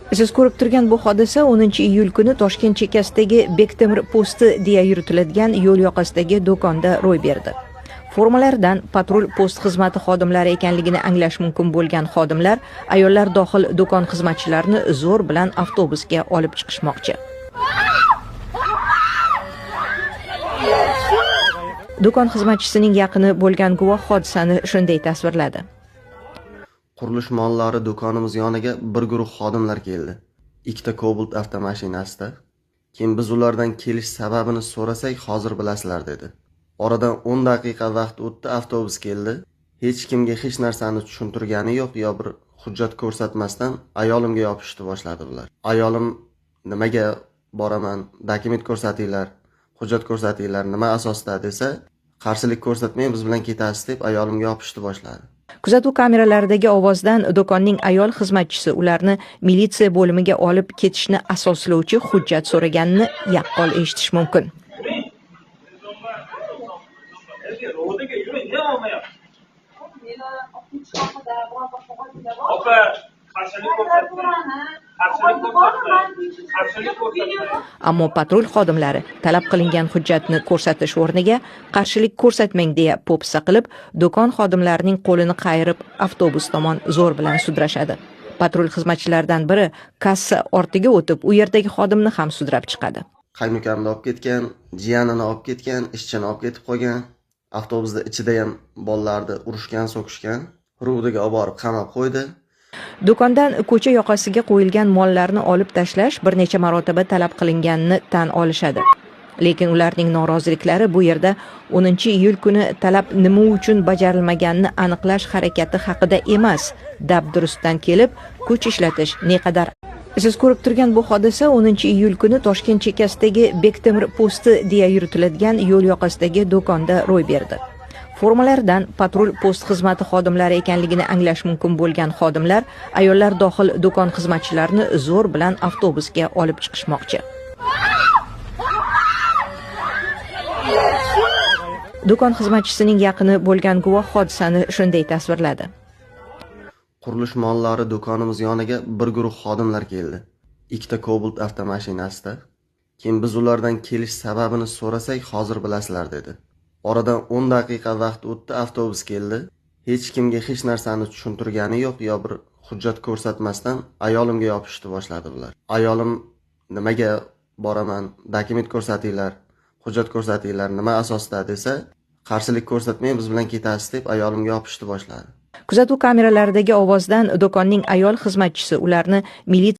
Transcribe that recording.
Siz ko'rib turgan bu hodisa 10-iyul kuni Toshkent chekkasidagi Bektemir posti deya yuritiladigan yo'l yoqasidagi do'konda ro'y berdi. Formalardan patrul post xizmati xodimlari ekanligini anglash mumkin bo'lgan xodimlar ayollar dohil do'kon xizmatchilarini zo'r bilan avtobusga olib chiqishmoqchi. Do'kon xizmatchisining yaqini bo'lgan guvoh hodisani shunday tasvirladi. Qurilish mollari do'konimiz yoniga bir guruh xodimlar keldi. Ikkita Cobalt avtomashinasida. Keyin biz ulardan kelish sababini so'rasak, hozir bilasizlar dedi. Oradan 10 daqiqa vaqt o'tdi, avtobus keldi. Hech kimga hech narsani tushuntirgani yo'q, yo bir hujjat ko'rsatmasdan ayolimga yopishni boshladi bular. Ayolim nimaga boraman, dokument ko'rsatinglar, hujjat ko'rsatinglar, nima asosda desa, qarshilik ko'rsatmang, biz bilan ketasiz deb ayolimga yopishni boshladi. Kuzatuv kameralaridagi ovozdan do'konning ayol xizmatchisi ularni militsiya bo'limiga olib ketishni asoslovchi hujjat so'raganini yaqqol eshitish mumkin. Ammo patrul xodimlari talab qilingan hujjatni ko'rsatish o'rniga qarshilik ko'rsatmang deya po'pisa qilib, do'kon xodimlarining qo'lini qayirib avtobus tomon zo'r bilan sudrashadi. Patrul xizmatchilaridan biri kassa ortiga o'tib, u yerdagi xodimni ham sudrab chiqadi. Qaynukamni olib ketgan, jiyanini olib ketgan, ishchini olib ketib qolgan. Avtobusda ichida ham bolalarni urishgan, so'kishgan. Rudiga olib borib qamab qo'ydi. Do'kondan ko'cha yoqasiga qo'yilgan mollarni olib tashlash bir necha marotaba talab qilinganini tan olishadi. Lekin ularning noroziliklari bu yerda 10-iyul kuni talab nima uchun bajarilmaganini aniqlash harakati haqida emas, dabdurustdan kelib kuch ishlatish neqadar. Siz ko'rib turgan bu hodisa 10-iyul kuni Toshkent chekkasidagi Bektemir posti deya yuritiladigan yo'l yoqasidagi do'konda ro'y berdi. Formalardan patrul post xizmati xodimlari ekanligini anglash mumkin bo'lgan xodimlar ayollar dohil do'kon xizmatchilarini zo'r bilan avtobusga olib chiqishmoqchi. Do'kon xizmatchisining yaqini bo'lgan guvoh hodisani shunday tasvirladi. Qurilish mollari do'konimiz yoniga bir guruh xodimlar keldi. Ikkita Cobalt avtomashinasida. Keyin biz ulardan kelish sababini so'rasak, hozir bilasizlar dedi. Oradan 10 daqiqa vaqt o'tdi, avtobus keldi. Hech kimga hech narsani tushuntirgani yo'q, yo bir hujjat ko'rsatmasdan ayolimga yopishni boshladi bular. Ayolim nimaga boraman, dokument ko'rsatinglar, hujjat ko'rsatinglar, nima asosda desa, qarshilik ko'rsatmang, biz bilan ketasiz deb ayolimga yopishni boshladi. Kuzatuv kameralaridagi ovozdan do'konning ayol xizmatchisi ularni militsiya